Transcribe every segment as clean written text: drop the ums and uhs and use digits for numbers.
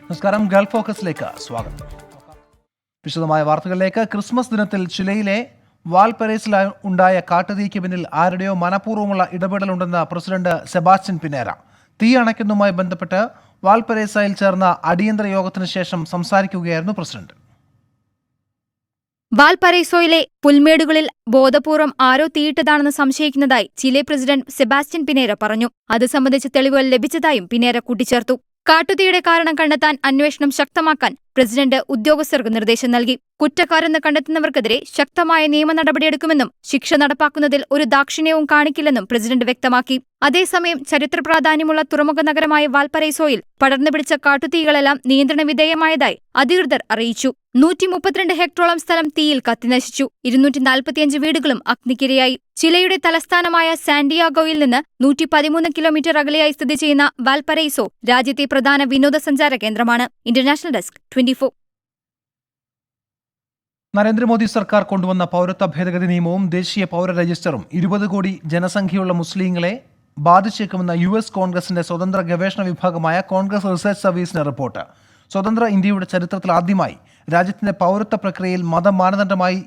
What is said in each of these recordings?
നമസ്കാരം. ഗൾഫ് ഫോക്കസിലേക്ക് സ്വാഗതം. വിശദമായ വാർത്തകളിലേക്ക്. ക്രിസ്മസ് ദിനത്തിൽ ചിലയിലെ വാൽപരേസിൽ ഉണ്ടായ കാട്ടുതീക്ക് പിന്നിൽ ആരുടെയോ മനഃപൂർവ്വമുള്ള ഇടപെടലുണ്ടെന്ന് പ്രസിഡന്റ് സെബാസ്റ്റ്യൻ പിനേര. തീ അണയ്ക്കുന്നതുമായി ബന്ധപ്പെട്ട് വാൽപരേസയിൽ ചേർന്ന അടിയന്തര യോഗത്തിന് ശേഷം സംസാരിക്കുകയായിരുന്നു പ്രസിഡന്റ്. വാൽപരൈസോയിലെ പുൽമേടുകളിൽ ബോധപൂർവം ആരോ തീയിട്ടതാണെന്ന് സംശയിക്കുന്നതായി ചിലെ പ്രസിഡന്റ് സെബാസ്റ്റ്യൻ പിനേര പറഞ്ഞു. അത് സംബന്ധിച്ച തെളിവുകൾ ലഭിച്ചതായും പിനേര കൂട്ടിച്ചേർത്തു. കാട്ടുതീയുടെ കാരണം കണ്ടെത്താൻ അന്വേഷണം ശക്തമാക്കാൻ പ്രസിഡന്റ് ഉദ്യോഗസ്ഥർക്ക് നിർദ്ദേശം നൽകി. കുറ്റക്കാരെന്ന് കണ്ടെത്തുന്നവർക്കെതിരെ ശക്തമായ നിയമ നടപടിയെടുക്കുമെന്നും ശിക്ഷ നടപ്പാക്കുന്നതിൽ ഒരു ദാക്ഷിണ്യവും കാണിക്കില്ലെന്നും പ്രസിഡന്റ് വ്യക്തമാക്കി. അതേസമയം ചരിത്ര പ്രാധാന്യമുള്ള തുറമുഖ നഗരമായ വാൽപരൈസോയിൽ പടർന്നു പിടിച്ച കാട്ടുതീകളെല്ലാം നിയന്ത്രണ വിധേയമായതായി അധികൃതർ അറിയിച്ചു. 132 ഹെക്ടറോളം സ്ഥലം തീയിൽ കത്തിനശിച്ചു. 245 വീടുകളും അഗ്നിക്കിരയായി. ചിലിയുടെ തലസ്ഥാനമായ സാന്റിയാഗോയിൽ നിന്ന് 113 കിലോമീറ്റർ അകലെയായി സ്ഥിതി ചെയ്യുന്ന വാൽപരൈസോ രാജ്യത്തെ പ്രധാന വിനോദസഞ്ചാര കേന്ദ്രമാണ്. International desk 24. നരേന്ദ്രമോദി സർക്കാർ കൊണ്ടുവന്ന പൗരത്വ ഭേദഗതി നിയമവും ദേശീയ പൗര രജിസ്റ്ററും 20 കോടി ജനസംഖ്യയുള്ള മുസ്ലിങ്ങളെ ബാധിച്ചേക്കുമെന്ന US കോൺഗ്രസിന്റെ സ്വതന്ത്ര ഗവേഷണ വിഭാഗമായ കോൺഗ്രസ് റിസർച്ച് സർവീസിന്റെ റിപ്പോർട്ട്. സ്വതന്ത്ര ഇന്ത്യയുടെ ചരിത്രത്തിൽ ആദ്യമായി രാജ്യത്തിന്റെ പൗരത്വ പ്രക്രിയയിൽ മതം മാനദണ്ഡമായി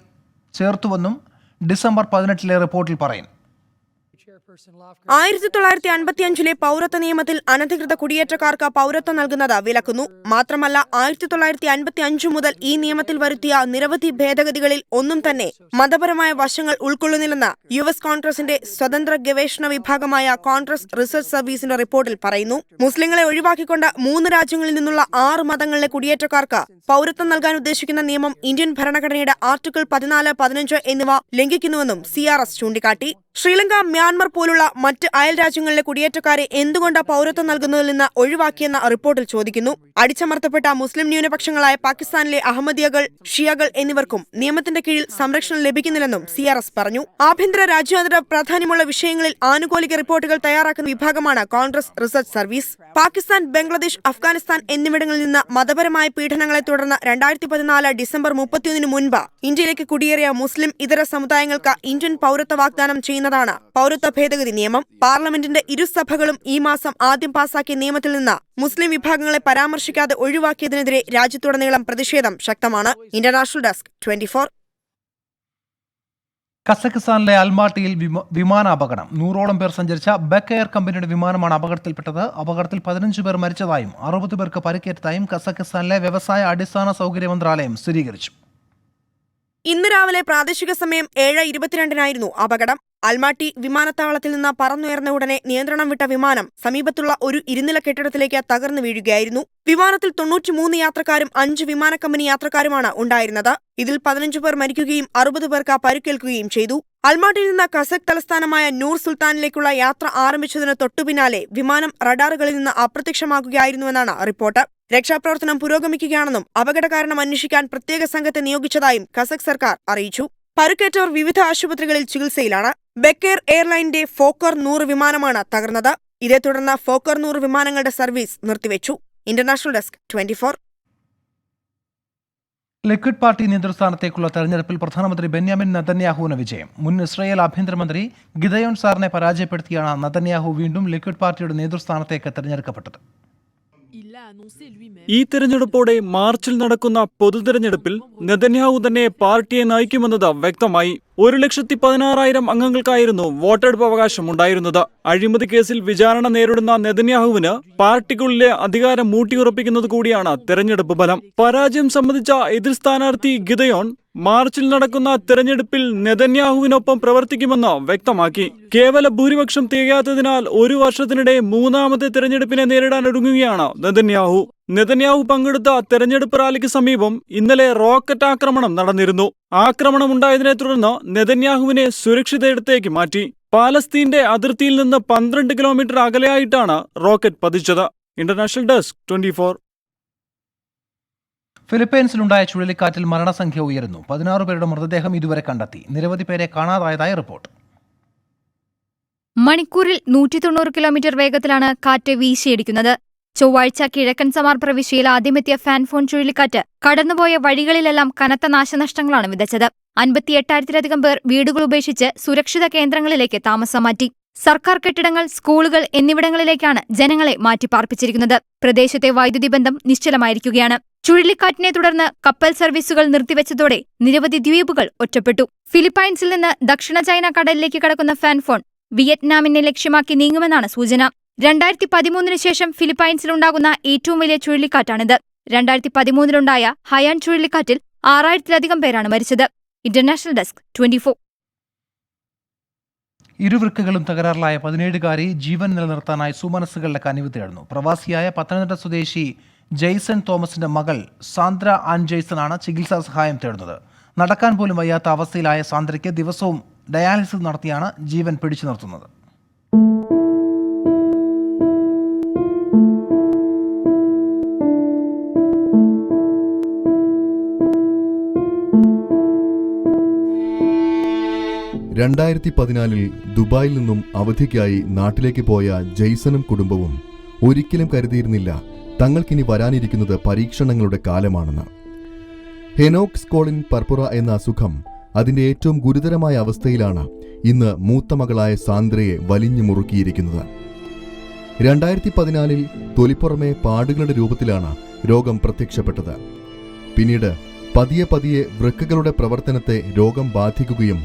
ചേർത്തുവെന്നും ഡിസംബർ 18 റിപ്പോർട്ടിൽ പറയുന്നു. 1955 പൗരത്വ നിയമത്തിൽ അനധികൃത കുടിയേറ്റക്കാർക്ക് പൗരത്വം നൽകുന്നത് വിലക്കുന്നു. മാത്രമല്ല 1955 മുതൽ ഈ നിയമത്തിൽ വരുത്തിയ നിരവധി ഭേദഗതികളിൽ ഒന്നും തന്നെ മതപരമായ വശങ്ങൾ ഉൾക്കൊള്ളുന്നില്ലെന്ന് US കോൺഗ്രസിന്റെ സ്വതന്ത്ര ഗവേഷണ വിഭാഗമായ കോൺഗ്രസ് റിസർച്ച് സർവീസിന്റെ റിപ്പോർട്ടിൽ പറയുന്നു. മുസ്ലിങ്ങളെ ഒഴിവാക്കിക്കൊണ്ട് 3 രാജ്യങ്ങളിൽ നിന്നുള്ള 6 മതങ്ങളിലെ കുടിയേറ്റക്കാർക്ക് പൗരത്വം നൽകാൻ ഉദ്ദേശിക്കുന്ന നിയമം ഇന്ത്യൻ ഭരണഘടനയുടെ ആർട്ടിക്കിൾ 14, 15 എന്നിവ ലംഘിക്കുന്നുവെന്നും CRS ചൂണ്ടിക്കാട്ടി. ശ്രീലങ്ക, മ്യാൻമർ പോലുള്ള മറ്റ് അയൽ രാജ്യങ്ങളിലെ കുടിയേറ്റക്കാരെ എന്തുകൊണ്ട് പൗരത്വം നൽകുന്നതിൽ നിന്ന് ഒഴിവാക്കിയെന്ന റിപ്പോർട്ടിൽ ചോദിക്കുന്നു. അടിച്ചമർത്തപ്പെട്ട മുസ്ലിം ന്യൂനപക്ഷങ്ങളായ പാകിസ്ഥാനിലെ അഹമ്മദിയകൾ, ഷിയകൾ എന്നിവർക്കും നിയമത്തിന്റെ കീഴിൽ സംരക്ഷണം ലഭിക്കുന്നില്ലെന്നും CRS പറഞ്ഞു. ആഭ്യന്തര രാജ്യാന്തര പ്രാധാന്യമുള്ള വിഷയങ്ങളിൽ ആനുകൂലിക റിപ്പോർട്ടുകൾ തയ്യാറാക്കുന്ന വിഭാഗമാണ് കോൺഗ്രസ് റിസർച്ച് സർവീസ്. പാകിസ്ഥാൻ, ബംഗ്ലാദേശ്, അഫ്ഗാനിസ്ഥാൻ എന്നിവിടങ്ങളിൽ നിന്ന് മതപരമായ പീഡനങ്ങളെ തുടർന്ന് 2014 ഡിസംബർ 31 മുൻപ് ഇന്ത്യയിലേക്ക് കുടിയേറിയ മുസ്ലിം ഇതര സമുദായങ്ങൾക്ക് ഇന്ത്യൻ പൗരത്വ വാഗ്ദാനം ചെയ്യുന്നതാണ് പൗരത്വ ഭേദഗതി നിയമം. പാർലമെന്റിന്റെ ഇരുസഭകളും ഈ മാസം ആദ്യം പാസാക്കിയ നിയമത്തിൽ നിന്ന് മുസ്ലിം വിഭാഗങ്ങളെ പരാമർശിക്കാതെ ഒഴിവാക്കിയതിനെതിരെ രാജ്യത്തുടനീളം പ്രതിഷേധം ശക്തമാണ്. International desk 24. കസഖിസ്ഥാനിലെ അൽമാട്ടിയിൽ വിമാനാപകടം. 100ഓളം പേർ സഞ്ചരിച്ച ബെക്ക് എയർ കമ്പനിയുടെ വിമാനമാണ് അപകടത്തിൽപ്പെട്ടത്. അപകടത്തിൽ 15 പേർ മരിച്ചതായും 60 പേർക്ക് പരിക്കേറ്റതായും കസഖിസ്ഥാനിലെ വ്യവസായ അടിസ്ഥാന സൗകര്യ മന്ത്രാലയം സ്ഥിരീകരിച്ചു. ഇന്ന് രാവിലെ പ്രാദേശിക സമയം 7:22 അപകടം. അൽമാട്ടി വിമാനത്താവളത്തിൽ നിന്ന് പറന്നുയർന്ന ഉടനെ നിയന്ത്രണം വിട്ട വിമാനം സമീപത്തുള്ള ഒരു ഇരുനില കെട്ടിടത്തിലേക്ക് തകർന്നു വീഴുകയായിരുന്നു. വിമാനത്തിൽ 93 യാത്രക്കാരും 5 വിമാന കമ്പനി യാത്രക്കാരുമാണ് ഉണ്ടായിരുന്നത്. ഇതിൽ 15 പേർ മരിക്കുകയും 60 പേർക്ക് പരിക്കേൽക്കുകയും ചെയ്തു. അൽമാട്ടിയിൽ നിന്ന് കസഖ് തലസ്ഥാനമായ നൂർ സുൽത്താനിലേക്കുള്ള യാത്ര ആരംഭിച്ചതിന് തൊട്ടുപിന്നാലെ വിമാനം റഡാറുകളിൽ നിന്ന് അപ്രത്യക്ഷമാകുകയായിരുന്നുവെന്നാണ് റിപ്പോർട്ട്. രക്ഷാപ്രവർത്തനം പുരോഗമിക്കുകയാണെന്നും അപകട കാരണം അന്വേഷിക്കാൻ പ്രത്യേക സംഘത്തെ നിയോഗിച്ചതായും കസഖ് സർക്കാർ അറിയിച്ചു. പരുക്കേറ്റവർ വിവിധ ആശുപത്രികളിൽ ചികിത്സയിലാണ്. ബെക്ക് എയർ എയർലൈനിന്റെ ഫോക്കർ 100 വിമാനമാണ് തകർന്നത്. ഇതേ തുടർന്ന് ഫോക്കർ 100 വിമാനങ്ങളുടെ സർവീസ് നിർത്തിവെച്ചു. International desk 24. ലിക്വിഡ് പാർട്ടി നേതൃസ്ഥാനത്തേക്കുള്ള തെരഞ്ഞെടുപ്പിൽ പ്രധാനമന്ത്രി ബെന്യാമിൻ നെതന്യാഹുവിന് വിജയം. മുൻ ഇസ്രായേൽ ആഭ്യന്തരമന്ത്രി ഗിദയോൻ സാറിനെ പരാജയപ്പെടുത്തിയാണ് നെതന്യാഹു വീണ്ടും ലിക്വിഡ് പാർട്ടിയുടെ നേതൃസ്ഥാനത്തേക്ക് തെരഞ്ഞെടുക്കപ്പെട്ടത്. ഈ തെരഞ്ഞെടുപ്പോടെ മാർച്ചിൽ നടക്കുന്ന പൊതുതെരഞ്ഞെടുപ്പിൽ നെതന്യാഹു തന്നെ പാർട്ടിയെ നയിക്കുമെന്നത് വ്യക്തമായി. 1,16,000 അംഗങ്ങൾക്കായിരുന്നു വോട്ടെടുപ്പ് അവകാശം ഉണ്ടായിരുന്നത്. അഴിമതി കേസിൽ വിചാരണ നേരിടുന്ന നെതന്യാഹുവിന് പാർട്ടിക്കുള്ളിലെ അധികാരം മൂട്ടിയുറപ്പിക്കുന്നത് കൂടിയാണ് തെരഞ്ഞെടുപ്പ് ഫലം. പരാജയം സംബന്ധിച്ച എതിർ സ്ഥാനാർത്ഥി ഗിദയോൻ മാർച്ചിൽ നടക്കുന്ന തെരഞ്ഞെടുപ്പിൽ നെതന്യാഹുവിനൊപ്പം പ്രവർത്തിക്കുമെന്ന് വ്യക്തമാക്കി. കേവല ഭൂരിപക്ഷം തികയാത്തതിനാൽ 1 വർഷത്തിനിടെ 3ാമത്തെ തെരഞ്ഞെടുപ്പിനെ നേരിടാൻ ഒരുങ്ങുകയാണ് നെതന്യാഹു. നെതന്യാഹു പങ്കെടുത്ത തെരഞ്ഞെടുപ്പ് റാലിക്ക് സമീപം ഇന്നലെ റോക്കറ്റ് ആക്രമണം നടന്നിരുന്നു. ആക്രമണമുണ്ടായതിനെ തുടർന്ന് നെതന്യാഹുവിനെ സുരക്ഷിതയിടത്തേക്ക് മാറ്റി. പാലസ്തീന്റെ അതിർത്തിയിൽ നിന്ന് 12 കിലോമീറ്റർ അകലെയായിട്ടാണ് റോക്കറ്റ് പതിച്ചത്. International desk 24. ഫിലിപ്പൈൻസിലുണ്ടായ ചുഴലിക്കാറ്റിൽ മരണസംഖ്യ ഉയരുന്നു. 16 പേരുടെ മൃതദേഹം ഇതുവരെ കണ്ടെത്തി. നിരവധി പേരെ കാണാതായതായി റിപ്പോർട്ട്. മണിക്കൂറിൽ 190 കിലോമീറ്റർ വേഗത്തിലാണ് കാറ്റ് വീശിയടിക്കുന്നത്. ചൊവ്വാഴ്ച കിഴക്കൻ സമാർ പ്രവിശ്യയിൽ ആദ്യമെത്തിയ ഫാൻഫോൺ ചുഴലിക്കാറ്റ് കടന്നുപോയ വഴികളിലെല്ലാം കനത്ത നാശനഷ്ടങ്ങളാണ് വിതച്ചത്. 58,000-ലധികം പേർ വീടുകൾ ഉപേക്ഷിച്ച് സുരക്ഷിത കേന്ദ്രങ്ങളിലേക്ക് താമസം മാറ്റി. സർക്കാർ കെട്ടിടങ്ങൾ, സ്കൂളുകൾ എന്നിവിടങ്ങളിലേക്കാണ് ജനങ്ങളെ മാറ്റിപ്പാർപ്പിച്ചിരിക്കുന്നത്. പ്രദേശത്തെ വൈദ്യുതി ബന്ധം നിശ്ചലമായിരിക്കുകയാണ്. ചുഴലിക്കാറ്റിനെ തുടർന്ന് കപ്പൽ സർവീസുകൾ നിർത്തിവെച്ചതോടെ നിരവധി ദ്വീപുകൾ ഒറ്റപ്പെട്ടു. ഫിലിപ്പൈൻസിൽ നിന്ന് ദക്ഷിണ ചൈന കടലിലേക്ക് കടക്കുന്ന ഫാൻഫോൺ വിയറ്റ്നാമിനെ ലക്ഷ്യമാക്കി നീങ്ങുമെന്നാണ് സൂചന. 2013 ശേഷം ഫിലിപ്പൈൻസിലുണ്ടാകുന്ന ഏറ്റവും വലിയ ചുഴലിക്കാറ്റാണിത്. 2013 ഹയാൻ ചുഴലിക്കാറ്റിൽ 6000-ലധികം പേരാണ് മരിച്ചത്. International desk 24. ഇരുവൃക്കകളും തകരാറിലായ 17-കാരി ജീവൻ നിലനിർത്താനായി സുമനസ്സുകളുടെ കനിവ് തേടുന്നു. പ്രവാസിയായ പത്തനംതിട്ട സ്വദേശി ജെയ്സൺ തോമസിന്റെ മകൾ സാന്ദ്ര ആൻ ജെയ്സണാണ് ചികിത്സാ സഹായം തേടുന്നത്. നടക്കാൻ പോലും വയ്യാത്ത അവസ്ഥയിലായ സാന്ദ്രയ്ക്ക് ദിവസവും ഡയാലിസിസ് നടത്തിയാണ് ജീവൻ പിടിച്ചു നിർത്തുന്നത്. ദുബായിൽ നിന്നും അവധിക്കായി നാട്ടിലേക്ക് പോയ ജെയ്സണും കുടുംബവും ഒരിക്കലും കരുതിയിരുന്നില്ല തങ്ങൾക്കിനി വരാനിരിക്കുന്നത് പരീക്ഷണങ്ങളുടെ കാലമാണെന്ന്. ഹെനോക്സ് കോളിൻ പർപ്പുറ എന്ന അസുഖം അതിന്റെ ഏറ്റവും ഗുരുതരമായ അവസ്ഥയിലാണ് ഇന്ന് മൂത്ത മകളായ സാന്ദ്രയെ വലിഞ്ഞു മുറുക്കിയിരിക്കുന്നത്. 2014 തൊലിപ്പുറമെ പാടുകളുടെ രൂപത്തിലാണ് രോഗം പ്രത്യക്ഷപ്പെട്ടത്. പിന്നീട് പതിയെ വൃക്കകളുടെ പ്രവർത്തനത്തെ രോഗം ബാധിക്കുകയും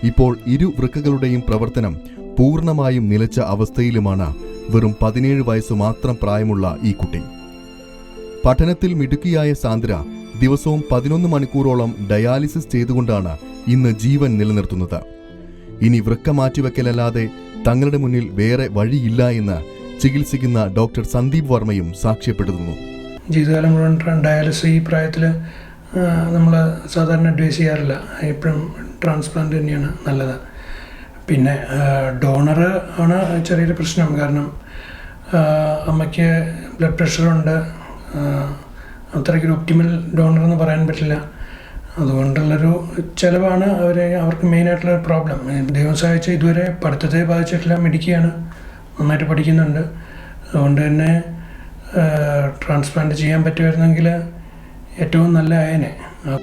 ഇപ്പോൾ ഇരു വൃക്കകളുടെയും പ്രവർത്തനം പൂർണ്ണമായും നിലച്ച അവസ്ഥയിലുമാണ് വെറും 17 വയസ്സ് മാത്രം പ്രായമുള്ള ഈ കുട്ടി. പഠനത്തിൽ മിടുക്കിയായ സാന്ദ്ര ദിവസവും 11 മണിക്കൂറോളം ഡയാലിസിസ് ചെയ്തുകൊണ്ടാണ് ഇന്ന് ജീവൻ നിലനിർത്തുന്നത്. ഇനി വൃക്ക മാറ്റിവെക്കലല്ലാതെ തങ്ങളുടെ മുന്നിൽ വേറെ വഴിയില്ല എന്ന് ചികിത്സിക്കുന്ന ഡോക്ടർ സന്ദീപ് വർമ്മയും സാക്ഷ്യപ്പെടുത്തുന്നു. ജീവിതകാലം മുഴുവൻ ഡയാലിസിസ് ഈ പ്രായത്തിൽ നമ്മൾ സാധാരണ അഡ്വൈസ് ചെയ്യാറില്ല. എപ്പോഴും ട്രാൻസ്പ്ലാന്റ് തന്നെയാണ് നല്ലത്. പിന്നെ ഡോണർ ആണ് ചെറിയൊരു പ്രശ്നം. കാരണം അമ്മയ്ക്ക് ബ്ലഡ് പ്രഷറുണ്ട്. അത്രയ്ക്കൊരു ഒപ്റ്റിമൽ ഡോണർ എന്ന് പറയാൻ പറ്റില്ല. അതുകൊണ്ടുള്ളൊരു ചിലവാണ് അവർക്ക് മെയിനായിട്ടുള്ള പ്രോബ്ലം. ദൈവം സഹായിച്ച് ഇതുവരെ പഠിത്തത്തെ ബാധിച്ചിട്ടില്ല. മിടുക്കിയാണ്, നന്നായിട്ട് പഠിക്കുന്നുണ്ട്. അതുകൊണ്ട് തന്നെ ട്രാൻസ്പ്ലാന്റ് ചെയ്യാൻ പറ്റുമായിരുന്നെങ്കിൽ ഏറ്റവും നല്ല ആയനെ.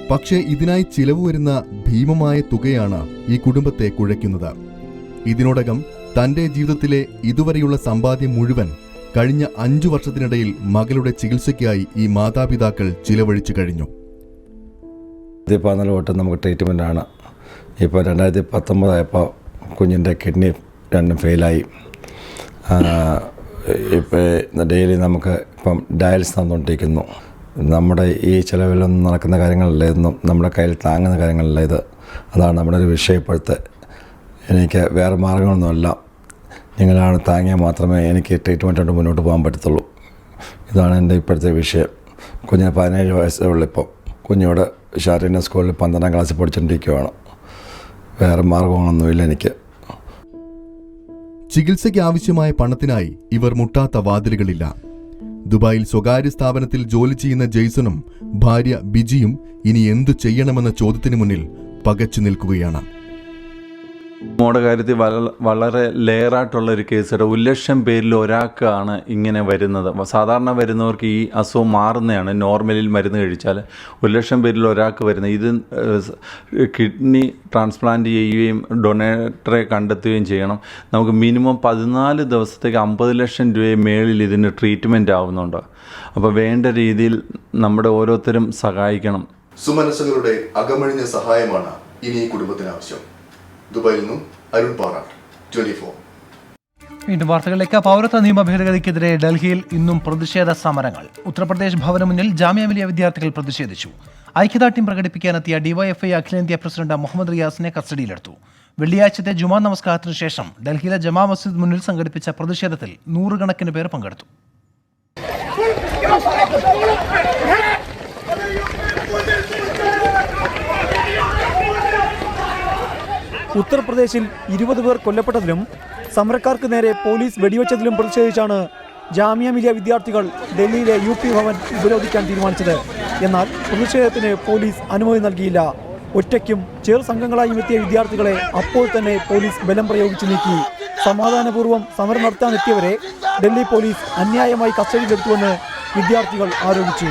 പക്ഷേ ഇതിനായി ചിലവ് വരുന്ന ഭീമമായ തുകയാണ് ഈ കുടുംബത്തെ കുഴയ്ക്കുന്നത്. ഇതിനോടകം തന്റെ ജീവിതത്തിലെ ഇതുവരെയുള്ള സമ്പാദ്യം മുഴുവൻ കഴിഞ്ഞ 5 വർഷത്തിനിടയിൽ മകളുടെ ചികിത്സയ്ക്കായി ഈ മാതാപിതാക്കൾ ചിലവഴിച്ചു കഴിഞ്ഞു. 2014 തൊട്ട് നമുക്ക് ട്രീറ്റ്മെൻറ്റാണ്. ഇപ്പോൾ 2019 ആയപ്പോൾ കുഞ്ഞിൻ്റെ കിഡ്നി രണ്ടും ഫെയിലായി. ഇപ്പോൾ ഡെയിലി നമുക്ക് ഇപ്പം ഡയാലിസിസ് നടന്നുകൊണ്ടിരിക്കുന്നു. നമ്മുടെ ഈ ചിലവിലൊന്നും നടക്കുന്ന കാര്യങ്ങളല്ല, ഇതൊന്നും നമ്മുടെ കയ്യിൽ താങ്ങുന്ന കാര്യങ്ങളല്ല ഇത്. അതാണ് നമ്മുടെ ഒരു വിഷയം ഇപ്പോഴത്തെ. എനിക്ക് വേറെ മാർഗങ്ങളൊന്നുമല്ല. നിങ്ങളാണ് താങ്ങിയാൽ മാത്രമേ എനിക്ക് ട്രീറ്റ്മെൻറ്റായിട്ട് മുന്നോട്ട് പോകാൻ പറ്റത്തുള്ളൂ. ഇതാണ് എൻ്റെ ഇപ്പോഴത്തെ വിഷയം. കുഞ്ഞിന് 17 വയസ്സേ ഉള്ളൂ. ഇപ്പോൾ കുഞ്ഞോട് ഷാരീന സ്കൂളിൽ 12ാം ക്ലാസ്സിൽ പഠിച്ചുകൊണ്ടിരിക്കുകയാണ്. വേറെ മാർഗങ്ങളൊന്നുമില്ല എനിക്ക്. ചികിത്സയ്ക്ക് ആവശ്യമായ പണത്തിനായി ഇവർ മുട്ടാത്ത വാതിലുകളില്ല. ദുബായിൽ സ്വകാര്യ സ്ഥാപനത്തിൽ ജോലി ചെയ്യുന്ന ജെയ്സണും ഭാര്യ ബിജിയും ഇനി എന്തു ചെയ്യണമെന്ന ചോദ്യത്തിന് മുന്നിൽ പകച്ചു നിൽക്കുകയാണ്. മോടെ കാര്യത്തിൽ വളരെ ലെയറായിട്ടുള്ളൊരു കേസാണ്. 1,00,000 പേരിൽ ഒരാൾക്കാണ് ഇങ്ങനെ വരുന്നത്. സാധാരണ വരുന്നവർക്ക് ഈ അസുഖം മാറുന്നതാണ്. നോർമലിൽ മരുന്ന് കഴിച്ചാൽ 1,00,000 പേരിൽ ഒരാൾക്ക് വരുന്നത്. ഇത് കിഡ്നി ട്രാൻസ്പ്ലാന്റ് ചെയ്യുകയും ഡൊണേറ്ററെ കണ്ടെത്തുകയും ചെയ്യണം. നമുക്ക് മിനിമം 14 ദിവസത്തേക്ക് 50 ലക്ഷം രൂപയെ മേളിൽ ഇതിന് ട്രീറ്റ്മെൻറ്റ് ആവുന്നുണ്ട്. അപ്പോൾ വേണ്ട രീതിയിൽ നമ്മുടെ ഓരോരുത്തരും സഹായിക്കണം. സുമനസ്സുകളുടെ അകമഴിഞ്ഞ സഹായമാണ് ഇനി ഈ കുടുംബത്തിന് ആവശ്യം. ദുബായിൽ നിന്നും അരുൺ പാറാട്ട്, 24. വീണ്ടും വാർത്തകളിലേക്ക്. പൗരത്വ നിയമ ഭേദഗതിക്കെതിരെ ഡൽഹിയിൽ ഇന്നും പ്രതിഷേധ സമരങ്ങൾ. ഉത്തർപ്രദേശ് ഭവന് മുന്നിൽ ജാമ്യ മിലിയ വിദ്യാർത്ഥികൾ പ്രതിഷേധിച്ചു. ഐക്യദാർഢ്യം പ്രകടിപ്പിക്കാനെത്തിയ ഡിവൈഎഫ്ഐ അഖിലേന്ത്യാ പ്രസിഡന്റ് മുഹമ്മദ് റിയാസിനെ കസ്റ്റഡിയിലെടുത്തു. വെള്ളിയാഴ്ചത്തെ ജുമാ നമസ്കാരത്തിനു ശേഷം ഡൽഹിയിലെ ജമാ മസ്ജിദ് മുന്നിൽ സംഘടിപ്പിച്ച പ്രതിഷേധത്തിൽ 100 കണക്കിന് പേർ പങ്കെടുത്തു. ഉത്തർപ്രദേശിൽ 20 പേർ കൊല്ലപ്പെട്ടതിലും സമരക്കാർക്ക് നേരെ പോലീസ് വെടിവെച്ചതിലും പ്രതിഷേധിച്ചാണ് ജാമിയ മിലിയ വിദ്യാർത്ഥികൾ ഡൽഹിയിലെ UP ഭവൻ ഉപരോധിക്കാൻ തീരുമാനിച്ചത്. എന്നാൽ പ്രതിഷേധത്തിന് പോലീസ് അനുമതി നൽകിയില്ല. ഒറ്റയ്ക്കും ചെറു സംഘങ്ങളായും എത്തിയ വിദ്യാർത്ഥികളെ അപ്പോൾ തന്നെ പോലീസ് ബലം പ്രയോഗിച്ചു നീക്കി. സമാധാനപൂർവ്വം സമരം നടത്താനെത്തിയവരെ ഡൽഹി പോലീസ് അന്യായമായി കസ്റ്റഡിയിലെടുത്തുവെന്ന് വിദ്യാർത്ഥികൾ ആരോപിച്ചു.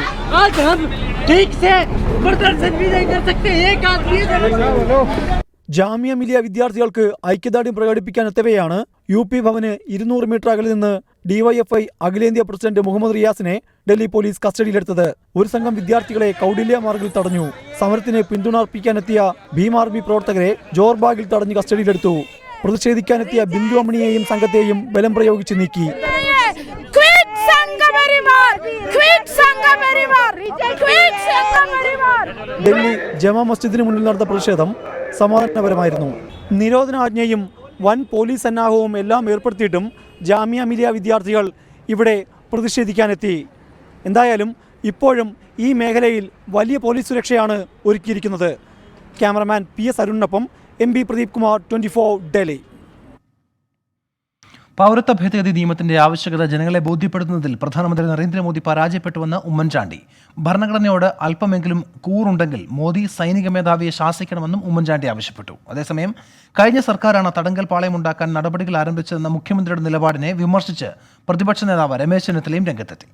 ജാമിയ മിലിയ വിദ്യാർത്ഥികൾക്ക് ഐക്യദാർഢ്യം പ്രകടിപ്പിക്കാനെത്തവെയാണ് UP ഭവന് 200 മീറ്റർ അകലെ നിന്ന് DYFI അഖിലേന്ത്യാ പ്രസിഡന്റ് മുഹമ്മദ് റിയാസിനെ ഡൽഹി പോലീസ് കസ്റ്റഡിയിലെടുത്തത്. ഒരു സംഘം വിദ്യാർത്ഥികളെ കൗഡില്യ മാർഗിൽ തടഞ്ഞു. സമരത്തിന് പിന്തുണ അർപ്പിക്കാനെത്തിയ ഭീം ആർമി പ്രവർത്തകരെ ജോർബാഗിൽ തടഞ്ഞ് കസ്റ്റഡിയിലെടുത്തു. പ്രതിഷേധിക്കാനെത്തിയ ബിന്ദു അമ്മണിയെയും സംഘത്തെയും ബലം പ്രയോഗിച്ച് നീക്കി. ഡൽഹി ജമാ മസ്ജിദിന് മുന്നിൽ നടന്ന പ്രതിഷേധം സമാധാനപരമായിരുന്നു. നിരോധനാജ്ഞയും വൻ പോലീസ് സന്നാഹവും എല്ലാം ഏർപ്പെടുത്തിയിട്ടും ജാമിയ മിലിയ വിദ്യാർത്ഥികൾ ഇവിടെ പ്രതിഷേധിക്കാനെത്തി. എന്തായാലും ഇപ്പോഴും ഈ മേഖലയിൽ വലിയ പോലീസ് സുരക്ഷയാണ് ഒരുക്കിയിരിക്കുന്നത്. Cameraman PS അരുണിനൊപ്പം MB Pradeep Kumar, 24 Delhi. പൗരത്വ ഭേദഗതി നിയമത്തിന്റെ ആവശ്യകത ജനങ്ങളെ ബോധ്യപ്പെടുത്തുന്നതിൽ പ്രധാനമന്ത്രി നരേന്ദ്രമോദി പരാജയപ്പെട്ടുവെന്ന് ഉമ്മൻചാണ്ടി. ഭരണഘടനയോട് അല്പമെങ്കിലും കൂറുണ്ടെങ്കിൽ മോദി സൈനിക മേധാവിയെ ശാസിക്കണമെന്നും ഉമ്മൻചാണ്ടി ആവശ്യപ്പെട്ടു. അതേസമയം കഴിഞ്ഞ സർക്കാരാണ് തടങ്കൽ പാളയമുണ്ടാക്കാൻ നടപടികൾ ആരംഭിച്ചതെന്ന മുഖ്യമന്ത്രിയുടെ നിലപാടിനെ വിമർശിച്ച് പ്രതിപക്ഷ നേതാവ് രമേശ് ചെന്നിത്തലയും രംഗത്തെത്തി.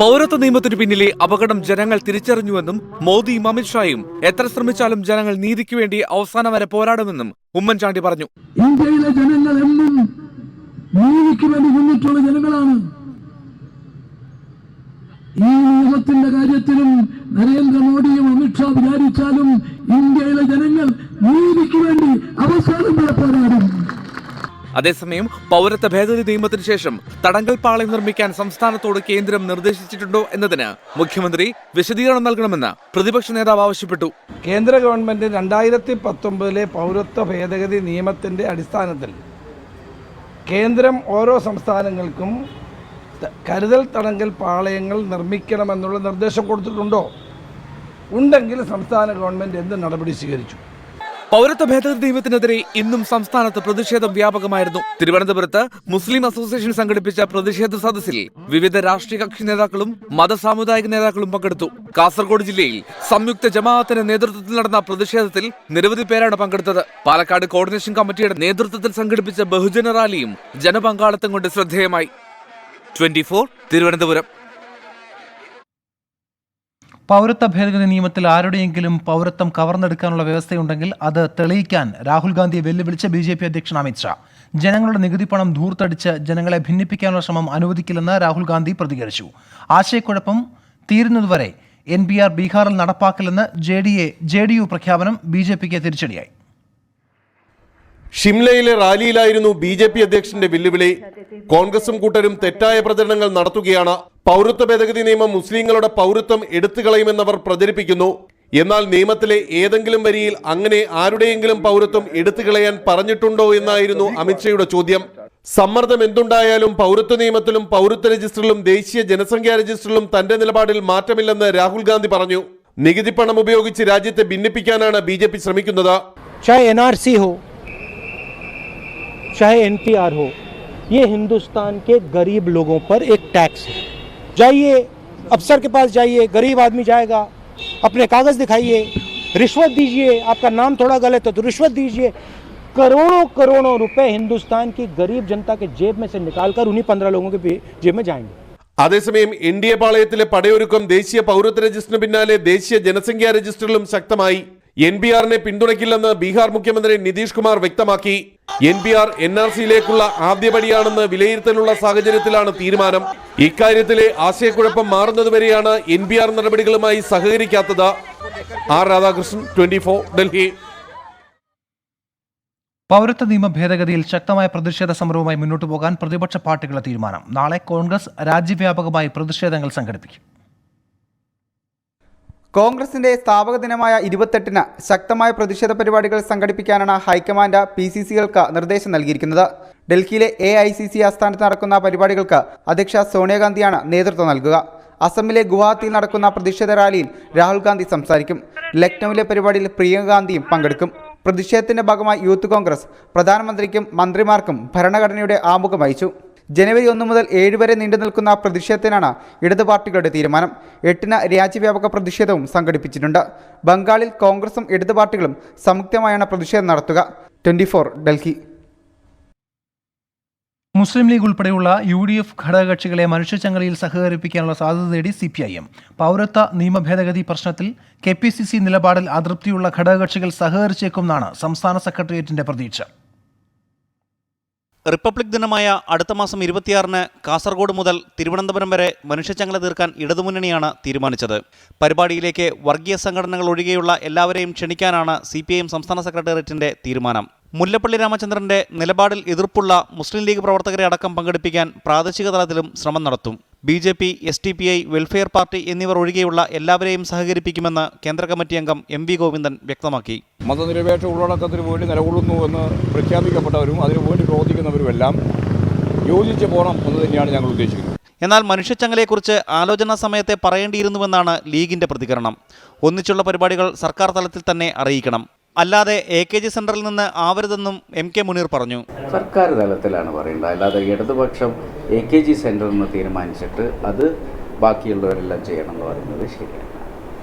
പൗരത്വ നിയമത്തിനു പിന്നിലെ അപകടം ജനങ്ങൾ തിരിച്ചറിഞ്ഞുവെന്നും മോദിയും അമിത്ഷായും എത്ര ശ്രമിച്ചാലും ജനങ്ങൾ നീതിക്ക് വേണ്ടി അവസാനം വരെ പോരാടുമെന്നും ഉമ്മൻചാണ്ടി പറഞ്ഞു. ഇന്ത്യയിലെ ജനങ്ങൾ എന്നും നീതിക്ക് വേണ്ടി നിന്നിട്ടുള്ള ജനങ്ങളാണ്. ഈ നിയമത്തിന്റെ കാര്യത്തിലും നരേന്ദ്രമോദിയും അമിത്ഷാ വിചാരിച്ചാലും ഇന്ത്യയിലെ ജനങ്ങൾ നീതിക്ക് വേണ്ടി അവസാനം വരെ പോരാടും. അതേസമയം പൗരത്വ ഭേദഗതി നിയമത്തിന് ശേഷം തടങ്കൽ പാളയം നിർമ്മിക്കാൻ സംസ്ഥാനത്തോട് കേന്ദ്രം നിർദ്ദേശിച്ചിട്ടുണ്ടോ എന്നതിന് മുഖ്യമന്ത്രി വിശദീകരണം നൽകണമെന്ന് പ്രതിപക്ഷ നേതാവ് ആവശ്യപ്പെട്ടു. കേന്ദ്ര ഗവൺമെന്റ് 2019 പൗരത്വ ഭേദഗതി നിയമത്തിന്റെ അടിസ്ഥാനത്തിൽ കേന്ദ്രം ഓരോ സംസ്ഥാനങ്ങൾക്കും കരുതൽ തടങ്കൽ പാളയങ്ങൾ നിർമ്മിക്കണമെന്നുള്ള നിർദ്ദേശം കൊടുത്തിട്ടുണ്ടോ? ഉണ്ടെങ്കിൽ സംസ്ഥാന ഗവൺമെന്റ് എന്ത് നടപടി സ്വീകരിച്ചു? പൗരത്വ ഭേദഗതി നിയമത്തിനെതിരെ ഇന്നും സംസ്ഥാനത്ത് പ്രതിഷേധം വ്യാപകമായിരുന്നു. തിരുവനന്തപുരത്ത് മുസ്ലിം അസോസിയേഷൻ സംഘടിപ്പിച്ച പ്രതിഷേധ സദസ്സിൽ വിവിധ രാഷ്ട്രീയ കക്ഷി നേതാക്കളും മതസാമുദായിക നേതാക്കളും പങ്കെടുത്തു. കാസർഗോഡ് ജില്ലയിൽ സംയുക്ത ജമാഅത്തിന്റെ നേതൃത്വത്തിൽ നടന്ന പ്രതിഷേധത്തിൽ നിരവധി പേരാണ് പങ്കെടുത്തത്. പാലക്കാട് കോർഡിനേഷൻ കമ്മിറ്റിയുടെ നേതൃത്വത്തിൽ സംഘടിപ്പിച്ച ബഹുജന റാലിയും ജനപങ്കാളിത്തം കൊണ്ട് ശ്രദ്ധേയമായി. 24 തിരുവനന്തപുരം. പൗരത്വ ഭേദഗതി നിയമത്തിൽ ആരുടെയെങ്കിലും പൗരത്വം കവർന്നെടുക്കാനുള്ള വ്യവസ്ഥയുണ്ടെങ്കിൽ അത് തെളിയിക്കാൻ രാഹുൽ ഗാന്ധിയെ വെല്ലുവിളിച്ച് BJP അധ്യക്ഷൻ അമിത്ഷാ. ജനങ്ങളുടെ നികുതി പണം ധൂർത്തടിച്ച് ജനങ്ങളെ ഭിന്നിപ്പിക്കാനുള്ള ശ്രമം അനുവദിക്കില്ലെന്ന് രാഹുൽ ഗാന്ധി പ്രതികരിച്ചു. ആശയക്കുഴപ്പം തീരുന്നതുവരെ NPR ബീഹാറിൽ നടപ്പാക്കില്ലെന്ന് JDU പ്രഖ്യാപനം BJPക്ക് തിരിച്ചടിയായി. ഷിംലയിലെ റാലിയിലായിരുന്നു BJP അധ്യക്ഷന്റെ വെല്ലുവിളി. കോൺഗ്രസും കൂട്ടരും തെറ്റായ പ്രചരണങ്ങൾ നടത്തുകയാണ്. പൗരത്വ ഭേദഗതി നിയമം മുസ്ലിങ്ങളുടെ പൗരത്വം എടുത്തുകളയുമെന്നവർ പ്രചരിപ്പിക്കുന്നു. എന്നാൽ നിയമത്തിലെ ഏതെങ്കിലും വരിയിൽ അങ്ങനെ ആരുടെയെങ്കിലും പൗരത്വം എടുത്തുകളയാൻ പറഞ്ഞിട്ടുണ്ടോ എന്നായിരുന്നു അമിത്ഷായുടെ ചോദ്യം. സമ്മർദ്ദം എന്തുണ്ടായാലും പൗരത്വ നിയമത്തിലും പൗരത്വ രജിസ്റ്ററിലും ദേശീയ ജനസംഖ്യാ രജിസ്റ്ററിലും തന്റെ നിലപാടിൽ മാറ്റമില്ലെന്ന് രാഹുൽ ഗാന്ധി പറഞ്ഞു. നികുതി പണം ഉപയോഗിച്ച് രാജ്യത്തെ ഭിന്നിപ്പിക്കാനാണ് BJP ശ്രമിക്കുന്നത്. NRC हो चाहे NPR हो, ये हिंदुस्तान के गरीब लोगों पर एक टैक्स है. जाइए अफसर के पास जाइए, गरीब आदमी जाएगा, अपने कागज दिखाइए, रिश्वत दीजिए. आपका नाम थोड़ा गलत है तो रिश्वत दीजिए. करोड़ों करोड़ों रुपए हिंदुस्तान की गरीब जनता के जेब में से निकालकर उन्हीं 15 लोगों के जेब में जाएंगे. അതേസമയം NDA പാളയത്തിലെ പടയൊരുക്കം ദേശീയ പൗരത്വ രജിസ്റ്ററിന് പിന്നാലെ ദേശീയ ജനസംഖ്യാ രജിസ്റ്ററിലും ശക്തമായി. NPR-നെ പിന്തുണയ്ക്കില്ലെന്ന് ബീഹാർ മുഖ്യമന്ത്രി നിതീഷ് കുമാർ വ്യക്തമാക്കി. NPR NRC-യിലേക്കുള്ള ആദ്യപടിയാണെന്ന് വിലയിരുത്തലുള്ള സാഹചര്യത്തിലാണ് തീരുമാനം. ഇക്കാര്യത്തിലെ ആശയക്കുഴപ്പം മാറുന്നതുവരെയാണ് NPR നടപടികളുമായി സഹകരിക്കാത്തത്. R രാധാകൃഷ്ണൻ, 24 ഡൽഹി. പൗരത്വ നിയമ ഭേദഗതിയിൽ ശക്തമായ പ്രതിഷേധ സമരവുമായി മുന്നോട്ടു പോകാൻ പ്രതിപക്ഷ പാർട്ടികളുടെ തീരുമാനം. നാളെ കോൺഗ്രസ് രാജ്യവ്യാപകമായി പ്രതിഷേധങ്ങൾ സംഘടിപ്പിക്കും. കോൺഗ്രസിന്റെ സ്ഥാപക ദിനമായ 28-ന് ശക്തമായ പ്രതിഷേധ പരിപാടികൾ സംഘടിപ്പിക്കാനാണ് ഹൈക്കമാൻഡ് PCCകൾക്ക് നിർദ്ദേശം നൽകിയിരിക്കുന്നത്. ഡൽഹിയിലെ AICC ആസ്ഥാനത്ത് നടക്കുന്ന പരിപാടികൾക്ക് അധ്യക്ഷ സോണിയാഗാന്ധിയാണ് നേതൃത്വം നൽകുക. അസമിലെ ഗുവാഹത്തിയിൽ നടക്കുന്ന പ്രതിഷേധ റാലിയിൽ രാഹുൽ ഗാന്ധി സംസാരിക്കും. ലക്നൌവിലെ പരിപാടിയിൽ പ്രിയങ്ക ഗാന്ധിയും പങ്കെടുക്കും. പ്രതിഷേധത്തിന്റെ ഭാഗമായി യൂത്ത് കോൺഗ്രസ് പ്രധാനമന്ത്രിക്കും മന്ത്രിമാർക്കും ഭരണഘടനയുടെ ആമുഖം അയച്ചു. ജനുവരി 1 മുതൽ 7 വരെ നീണ്ടു നിൽക്കുന്ന പ്രതിഷേധത്തിനാണ് ഇടതു പാർട്ടികളുടെ തീരുമാനം. 8-ന് രാജ്യവ്യാപക പ്രതിഷേധവും സംഘടിപ്പിച്ചിട്ടുണ്ട്. ബംഗാളിൽ കോൺഗ്രസും ഇടതു പാർട്ടികളും സംയുക്തമായാണ് പ്രതിഷേധം നടത്തുക. 24 ഡൽഹി. മുസ്ലിം ലീഗ് ഉൾപ്പെടെയുള്ള UDF ഘടകകക്ഷികളെ മനുഷ്യച്ചങ്ങലയിൽ സഹകരിപ്പിക്കാനുള്ള സാധ്യത തേടി CPIM. പൗരത്വ നിയമ ഭേദഗതി പ്രശ്നത്തിൽ KPCC നിലപാടിൽ അതൃപ്തിയുള്ള ഘടകകക്ഷികൾ സഹകരിച്ചേക്കുമെന്നാണ് സംസ്ഥാന സെക്രട്ടേറിയറ്റിന്റെ പ്രതീക്ഷ. റിപ്പബ്ലിക് ദിനമായ അടുത്ത മാസം 26-ന് കാസർഗോഡ് മുതൽ തിരുവനന്തപുരം വരെ മനുഷ്യച്ചങ്ങല തീർക്കാൻ ഇടതുമുന്നണിയാണ് തീരുമാനിച്ചത്. പരിപാടിയിലേക്ക് വർഗീയ സംഘടനകൾ ഒഴികെയുള്ള എല്ലാവരെയും ക്ഷണിക്കാനാണ് CPIM സംസ്ഥാന സെക്രട്ടേറിയറ്റിന്റെ തീരുമാനം. മുല്ലപ്പള്ളി രാമചന്ദ്രന്റെ നിലപാടിൽ എതിർപ്പുള്ള മുസ്ലിം ലീഗ് പ്രവർത്തകരെ അടക്കം പങ്കെടുപ്പിക്കാൻ പ്രാദേശിക തലത്തിലും ശ്രമം നടത്തും. BJP, SDPI, വെൽഫെയർ പാർട്ടി എന്നിവർ ഒഴികെയുള്ള എല്ലാവരെയും സഹകരിപ്പിക്കുമെന്ന് കേന്ദ്ര കമ്മിറ്റി അംഗം MV ഗോവിന്ദൻ വ്യക്തമാക്കി. മതനിരപേക്ഷ ഉള്ളടക്കത്തിന് വേണ്ടി നിലകൊള്ളുന്നുവെന്ന് പ്രഖ്യാപിക്കപ്പെട്ടവരും അതിനുവേണ്ടി പ്രവർത്തിക്കുന്നവരുമെല്ലാം യോജിച്ച് പോകണം എന്ന് തന്നെയാണ് ഞങ്ങൾ ഉദ്ദേശിക്കുന്നത്. എന്നാൽ മനുഷ്യച്ചങ്ങലയെക്കുറിച്ച് ആലോചനാ സമയത്തെ പറയേണ്ടിയിരുന്നുവെന്നാണ് ലീഗിന്റെ പ്രതികരണം. ഒന്നിച്ചുള്ള പരിപാടികൾ സർക്കാർ തലത്തിൽ തന്നെ അറിയിക്കണം, അല്ലാതെ AKG സെന്ററിൽ നിന്ന് ആവരുതെന്നും MK മുനീർ പറഞ്ഞു. സർക്കാർ തലത്തിലാണ് പറയേണ്ടത്, അല്ലാതെ ഇടതുപക്ഷം AKG സെന്ററിൽ നിന്ന് തീരുമാനിച്ചിട്ട് അത് ബാക്കിയുള്ളവരെല്ലാം ചെയ്യണം എന്ന് പറയുന്നത് ശരിയാണ്.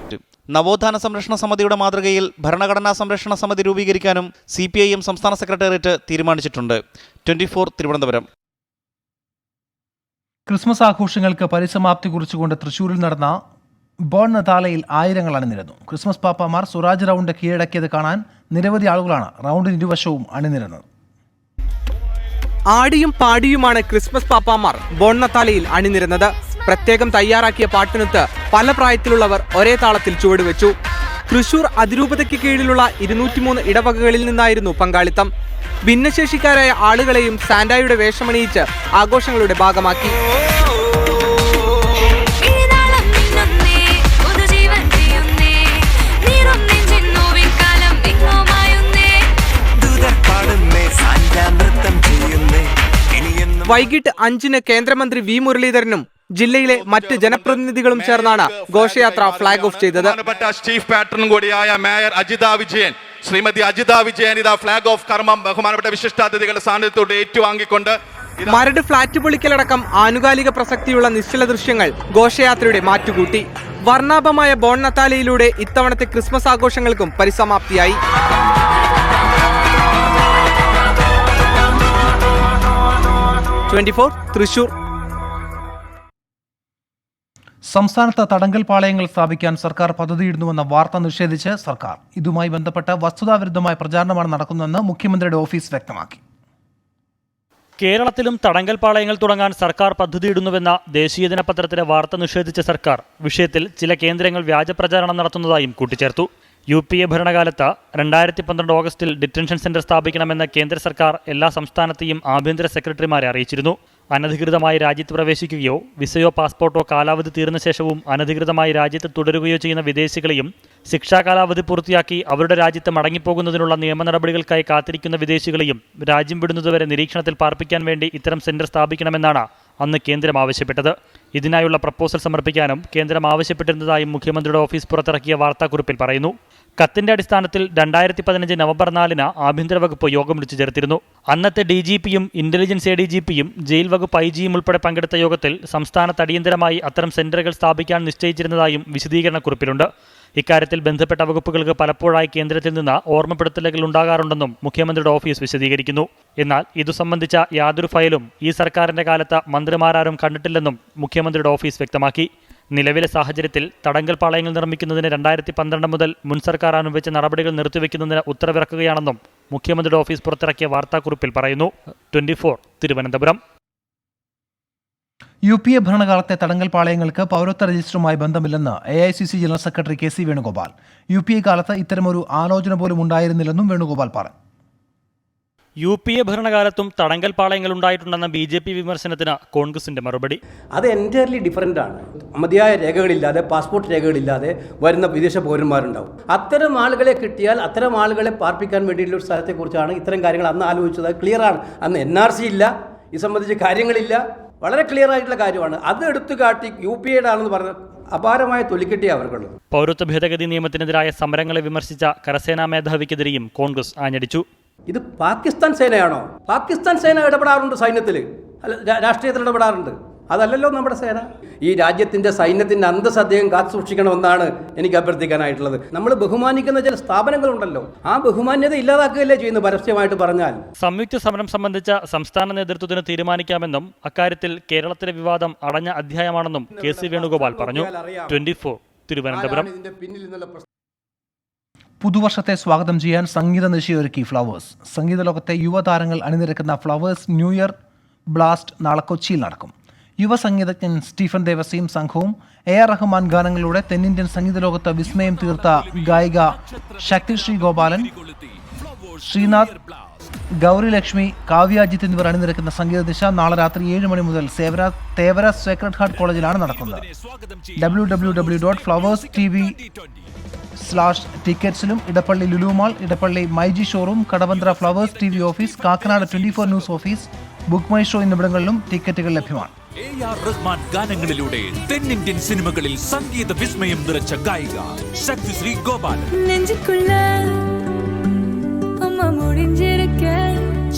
നവോത്ഥാന സംരക്ഷണ സമിതിയുടെ മാതൃകയിൽ ഭരണഘടനാ സംരക്ഷണ സമിതി രൂപീകരിക്കാനും CPIM സംസ്ഥാന സെക്രട്ടേറിയറ്റ് തീരുമാനിച്ചിട്ടുണ്ട്. 24 തിരുവനന്തപുരം. ക്രിസ്മസ് ആഘോഷങ്ങൾക്ക് പരിസമാപ്തി കുറിച്ചുകൊണ്ട് തൃശൂരിൽ നടന്ന ബോൺ നതാലയിൽ ആയിരങ്ങൾ അണിനിരന്നു. ക്രിസ്മസ് പാപ്പാമാർ സ്വരാജ് റൗണ്ട് കീഴടക്കിയത് കാണാൻ നിരവധി ആളുകളാണ് റൗണ്ടിന് ഇരുവശവും അണിനിരന്നത്. ആടിയും പാടിയുമാണ് ക്രിസ്മസ് പാപ്പാമാർ ബോൺ നതാലയിൽ അണിനിരന്നത്. പ്രത്യേകം തയ്യാറാക്കിയ പാട്ടിനൊത്ത് പല പ്രായത്തിലുള്ളവർ ഒരേ താളത്തിൽ ചുവടുവെച്ചു. തൃശൂർ അതിരൂപതയ്ക്ക് കീഴിലുള്ള 203 ഇടവകകളിൽ നിന്നായിരുന്നു പങ്കാളിത്തം. ഭിന്നശേഷിക്കാരായ ആളുകളെയും സാന്റായുടെ വേഷമണിയിച്ച് ആഘോഷങ്ങളുടെ ഭാഗമാക്കി. വൈകിട്ട് 5-ന് കേന്ദ്രമന്ത്രി V മുരളീധരനും ജില്ലയിലെ മറ്റ് ജനപ്രതിനിധികളും ചേർന്നാണ് ഘോഷയാത്ര ഫ്ളാഗ് ഓഫ് ചെയ്തത്. ചീഫ് പാട്രൺ കൂടിയായ മേയർ ശ്രീമതി അജിത വിജയൻ ഇതാ ഫ്ളാഗ് ഓഫ് കർമ്മം ബഹുമാനപ്പെട്ട വിശിഷ്ടാതിഥികളുടെ സാന്നിധ്യത്തോടെ ഏറ്റുവാങ്ങിക്കൊണ്ട് മരട് ഫ്ളാറ്റ് പൊളിക്കലടക്കം ആനുകാലിക പ്രസക്തിയുള്ള നിശ്ചല ദൃശ്യങ്ങൾ ഘോഷയാത്രയുടെ മാറ്റുകൂട്ടി. വർണ്ണാഭമായ ബോൺ നതാലയിലൂടെ ഇത്തവണത്തെ ക്രിസ്മസ് ആഘോഷങ്ങൾക്കും പരിസമാപ്തിയായി. തൃശൂർ. സംസ്ഥാനത്ത് തടങ്കൽ പാളയങ്ങൾ സ്ഥാപിക്കാൻ സർക്കാർ പദ്ധതിയിടുന്നുവെന്ന വാർത്ത നിഷേധിച്ച് സർക്കാർ. ഇതുമായി ബന്ധപ്പെട്ട വസ്തുതാവിരുദ്ധമായ പ്രചാരണമാണ് നടക്കുന്നതെന്ന് മുഖ്യമന്ത്രിയുടെ ഓഫീസ് വ്യക്തമാക്കി. കേരളത്തിലും തടങ്കൽ പാളയങ്ങൾ തുടങ്ങാൻ സർക്കാർ പദ്ധതിയിടുന്നുവെന്ന ദേശീയ ദിനപത്രത്തിലെ വാർത്ത നിഷേധിച്ച സർക്കാർ വിഷയത്തിൽ ചില കേന്ദ്രങ്ങൾ വ്യാജപ്രചാരണം നടത്തുന്നതായും കൂട്ടിച്ചേർത്തു. UPA ഭരണകാലത്ത് 2012 ഓഗസ്റ്റിൽ ഡിറ്റൻഷൻ സെന്റർ സ്ഥാപിക്കണമെന്ന കേന്ദ്ര സർക്കാർ എല്ലാ സംസ്ഥാനത്തെയും ആഭ്യന്തര സെക്രട്ടറിമാരെ അറിയിച്ചിരുന്നു. അനധികൃതമായി രാജ്യത്ത് പ്രവേശിക്കുകയോ വിസയോ പാസ്പോർട്ടോ കാലാവധി തീർന്ന ശേഷവും അനധികൃതമായി രാജ്യത്ത് തുടരുകയോ ചെയ്യുന്ന വിദേശികളെയും ശിക്ഷാ കാലാവധി പൂർത്തിയാക്കി അവരുടെ രാജ്യത്ത് മടങ്ങിപ്പോകുന്നതിനുള്ള നിയമ നടപടികൾക്കായി കാത്തിരിക്കുന്ന വിദേശികളെയും രാജ്യം വിടുന്നതുവരെ നിരീക്ഷണത്തിൽ പാർപ്പിക്കാൻ വേണ്ടി ഇത്തരം സെന്റർ സ്ഥാപിക്കണമെന്നാണ് അന്ന് കേന്ദ്രം ആവശ്യപ്പെട്ടത്. ഇതിനായുള്ള പ്രപ്പോസൽ സമർപ്പിക്കാനും കേന്ദ്രം ആവശ്യപ്പെട്ടിരുന്നതായും മുഖ്യമന്ത്രിയുടെ ഓഫീസ് പുറത്തിറക്കിയ വാർത്താക്കുറിപ്പിൽ പറയുന്നു. കത്തിന്റെ അടിസ്ഥാനത്തിൽ 2015 നവംബർ 4-ന് ആഭ്യന്തര വകുപ്പ് യോഗം വിളിച്ചു ചേർത്തിരുന്നു. അന്നത്തെ DGPയും ഇന്റലിജൻസ് ADGPയും ജയിൽ വകുപ്പ് IGയും ഉൾപ്പെടെ പങ്കെടുത്ത യോഗത്തിൽ സംസ്ഥാനത്ത് അടിയന്തരമായി അത്തരം സെന്ററുകൾ സ്ഥാപിക്കാൻ നിശ്ചയിച്ചിരുന്നതായും വിശദീകരണക്കുറിപ്പിലുണ്ട്. ഇക്കാര്യത്തിൽ ബന്ധപ്പെട്ട വകുപ്പുകൾക്ക് പലപ്പോഴായി കേന്ദ്രത്തിൽ നിന്ന് ഓർമ്മപ്പെടുത്തലുകൾ ഉണ്ടാകാറുണ്ടെന്നും മുഖ്യമന്ത്രിയുടെ ഓഫീസ് വിശദീകരിക്കുന്നു. എന്നാൽ ഇതു സംബന്ധിച്ച യാതൊരു ഫയലും ഈ സർക്കാരിന്റെ കാലത്ത് മന്ത്രിമാരാരും കണ്ടിട്ടില്ലെന്നും മുഖ്യമന്ത്രിയുടെ ഓഫീസ് വ്യക്തമാക്കി. നിലവിലെ സാഹചര്യത്തിൽ തടങ്കൽ പാളയങ്ങൾ നിർമ്മിക്കുന്നതിന് 2012 മുതൽ മുൻ സർക്കാർ അനുവദിച്ച നടപടികൾ നിർത്തിവെക്കുന്നതിന് ഉത്തരവിറക്കുകയാണെന്നും മുഖ്യമന്ത്രിയുടെ ഓഫീസ് പുറത്തിറക്കിയ വാർത്താക്കുറിപ്പിൽ പറയുന്നു. 24 തിരുവനന്തപുരം. UPA ഭരണകാലത്തെ തടങ്കൽ പാളയങ്ങൾക്ക് പൗരത്വ രജിസ്റ്ററുമായി ബന്ധമില്ലെന്ന് AICC general secretary KC Venugopal. UPA കാലത്ത് ഇത്തരമൊരു ആലോചന പോലും ഉണ്ടായിരുന്നില്ലെന്നും വേണുഗോപാൽ പറഞ്ഞു. UPA ഭരണകാലത്തും തടങ്കൽ പാളയങ്ങൾ ഉണ്ടായിട്ടുണ്ടെന്ന BJP വിമർശനത്തിന് കോൺഗ്രസിന്റെ മറുപടി. അത് എൻറ്റയർലി ഡിഫറൻ്റ് ആണ്. മതിയായ രേഖകളില്ലാതെ, പാസ്പോർട്ട് രേഖകളില്ലാതെ വരുന്ന വിദേശ പൗരന്മാരുണ്ടാവും. അത്തരം ആളുകളെ കിട്ടിയാൽ അത്തരം ആളുകളെ പാർപ്പിക്കാൻ വേണ്ടിയിട്ടുള്ള ഒരു സ്ഥലത്തെക്കുറിച്ചാണ് ഇത്തരം കാര്യങ്ങൾ അന്ന് ആലോചിച്ചത്. അത് ക്ലിയറാണ്. അന്ന് NRC ഇല്ല, ഇത് സംബന്ധിച്ച് കാര്യങ്ങളില്ല, വളരെ ക്ലിയർ ആയിട്ടുള്ള കാര്യമാണ്. അത് എടുത്തു കാട്ടി UPAയുടെ ആണെന്ന് പറഞ്ഞ അപാരമായ തൊലിക്കെട്ടി അവർക്കുള്ളത്. പൗരത്വ ഭേദഗതി നിയമത്തിനെതിരായ സമരങ്ങളെ വിമർശിച്ച കരസേനാ മേധാവിക്കെതിരെയും കോൺഗ്രസ് ആഞ്ഞടിച്ചു. ഇത് പാകിസ്ഥാൻ സേനയാണോ? പാകിസ്ഥാൻ സേന ഇടപെടാറുണ്ട്, സൈന്യത്തിൽ, അല്ല രാഷ്ട്രീയത്തിൽ ഇടപെടാറുണ്ട്. അതല്ലല്ലോ നമ്മുടെ സേന. ഈ രാജ്യത്തിൻ്റെ സൈന്യത്തിൻ്റെ അന്തസ്സ് അദ്ദേഹം കാത്തു സൂക്ഷിക്കണമെന്നാണ് എനിക്ക് അഭ്യർത്ഥിക്കാനായിട്ടുള്ളത്. നമ്മൾ ബഹുമാനിക്കുന്ന ചില സ്ഥാപനങ്ങളുണ്ടല്ലോ, ആ ബഹുമാന്യത ഇല്ലാതാക്കുകയല്ലേ ചെയ്യുന്നത് പരസ്യമായിട്ട് പറഞ്ഞാൽ. സംയുക്ത സമരം സംബന്ധിച്ച സംസ്ഥാന നേതൃത്വത്തിന് തീരുമാനിക്കാമെന്നും അക്കാര്യത്തിൽ കേരളത്തിലെ വിവാദം അടഞ്ഞ അധ്യായമാണെന്നും KC വേണുഗോപാൽ പറഞ്ഞു. 24 തിരുവനന്തപുരം. പുതുവർഷത്തെ സ്വാഗതം ചെയ്യാൻ സംഗീത നിശയൊരുക്കി ഫ്ലവേഴ്സ്. സംഗീത ലോകത്തെ യുവതാരങ്ങൾ അണിനിരക്കുന്ന ഫ്ലവേഴ്സ് ന്യൂ ഇയർ ബ്ലാസ്റ്റ് നാളെ കൊച്ചിയിൽ നടക്കും. യുവ സംഗീതജ്ഞൻ സ്റ്റീഫൻ ദേവസിയും സംഘവും AR റഹ്മാൻ ഗാനങ്ങളിലൂടെ തെന്നിന്ത്യൻ സംഗീത ലോകത്ത് വിസ്മയം തീർത്ത ഗായിക ശക്തിശ്രീ ഗോപാലൻ, ശ്രീനാഥ്, ഗൗരി ലക്ഷ്മി, കാവ്യാജിത്ത് എന്നിവർ അണിനിരക്കുന്ന സംഗീത ദിശ നാളെ രാത്രി 7 മണി മുതൽ തേവര സേക്രഡ് ഹാർട്ട് കോളേജിലാണ് നടക്കുന്നത്. www.flowerstv/ticketsലും Edappally Lulu mall, Edappally myG showroom, Kadavanthra Flowers TV office, Kakkanad 24 news office, book my show എന്നിവിടങ്ങളിലും ടിക്കറ്റുകൾ ലഭ്യമാണ്. AR റഹ്മാൻ ഗാനങ്ങളിലൂടെ തെന്നിന്ത്യൻ സിനിമകളിൽ സംഗീത വിസ്മയം നിറച്ച ഗായിക ശക്തിശ്രീ ഗോപാലൻ,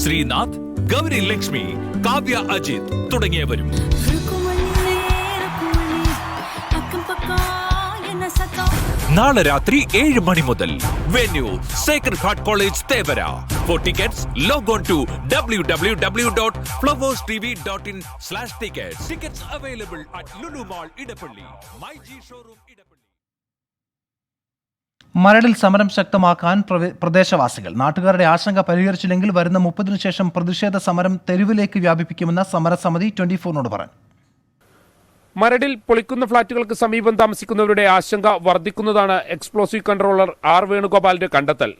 ശ്രീനാഥ്, ഗൗരി ലക്ഷ്മി, കാവ്യ അജിത് തുടങ്ങിയവരും. നാളെ രാത്രി 7 മണി മുതൽ. Venue sacred heart college Thevara. For tickets log on to www.flowerstv.in/tickets. Tickets available at Lulu Mall, Edappally, myG showroom, Edappally. മരടിൽ സമരം ശക്തമാക്കാൻ പ്രദേശവാസികൾ. നാട്ടുകാരുടെ ആശങ്ക പരിഹരിച്ചില്ലെങ്കിൽ വരുന്ന 30-ന് ശേഷം പ്രതിഷേധ സമരം തെരുവിലേക്ക് വ്യാപിപ്പിക്കുമെന്ന് സമരസമിതി 24-നോട് പറഞ്ഞു. മരടിൽ പൊളിക്കുന്ന ഫ്ളാറ്റുകൾക്ക് സമീപം താമസിക്കുന്നവരുടെ ആശങ്ക വർദ്ധിക്കുന്നതാണ് എക്സ്പ്ലോസീവ് കൺട്രോളർ R വേണുഗോപാലിന്റെ കണ്ടെത്തൽ.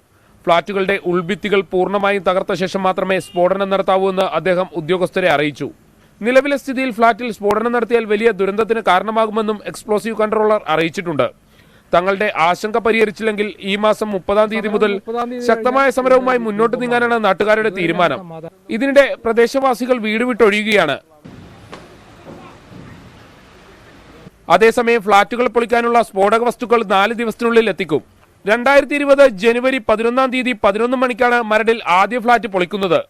ഫ്ളാറ്റുകളുടെ ഉൾഭിത്തികൾ പൂർണ്ണമായും തകർത്ത ശേഷം മാത്രമേ സ്ഫോടനം നടത്താവൂ എന്ന് അദ്ദേഹം ഉദ്യോഗസ്ഥരെ അറിയിച്ചു. നിലവിലെ സ്ഥിതിയിൽ ഫ്ളാറ്റിൽ സ്ഫോടനം നടത്തിയാൽ വലിയ ദുരന്തത്തിന് കാരണമാകുമെന്നും എക്സ്പ്ലോസീവ് കൺട്രോളർ അറിയിച്ചിട്ടുണ്ട്. തങ്ങളുടെ ആശങ്ക പരിഹരിച്ചില്ലെങ്കിൽ ഈ മാസം 30-ാം തീയതി മുതൽ ശക്തമായ സമരവുമായി മുന്നോട്ട് നീങ്ങാനാണ് നാട്ടുകാരുടെ തീരുമാനം. ഇതിനിടെ പ്രദേശവാസികൾ വീട് വിട്ടൊഴിയുകയാണ്. അതേസമയം ഫ്ളാറ്റുകൾ പൊളിക്കാനുള്ള സ്ഫോടക വസ്തുക്കൾ 4 ദിവസത്തിനുള്ളിൽ എത്തിക്കും. 2020 ജനുവരി 11-ാം തീയതി 11 മണിക്കാണ് മരടിൽ ആദ്യ ഫ്ളാറ്റ് പൊളിക്കുന്നത്.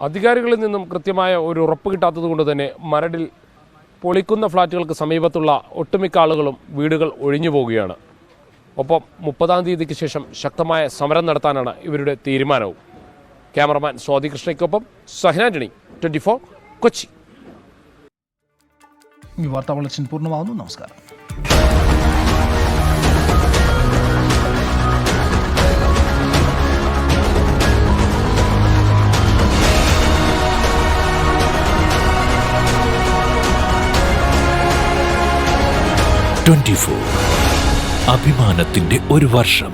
അധികാരികളിൽ നിന്നും കൃത്യമായ ഒരു ഉറപ്പ് കിട്ടാത്തത് കൊണ്ട് തന്നെ മരടിൽ പൊളിക്കുന്ന ഫ്ളാറ്റുകൾക്ക് സമീപത്തുള്ള ഒട്ടുമിക്ക ആളുകളും വീടുകൾ ഒഴിഞ്ഞു പോവുകയാണ്. ഒപ്പം 30-ാം തീയതിക്ക് ശേഷം ശക്തമായ സമരം നടത്താനാണ് ഇവരുടെ തീരുമാനവും. ക്യാമറമാൻ സ്വാതി കൃഷ്ണയ്ക്കൊപ്പം സഹന ആന്റണി, 24 കൊച്ചി. ഈ വാർത്താ ബുള്ളറ്റിൻ പൂർണ്ണമാവുന്നു. നമസ്കാരം. അഭിമാനത്തിന്റെ ഒരു വർഷം.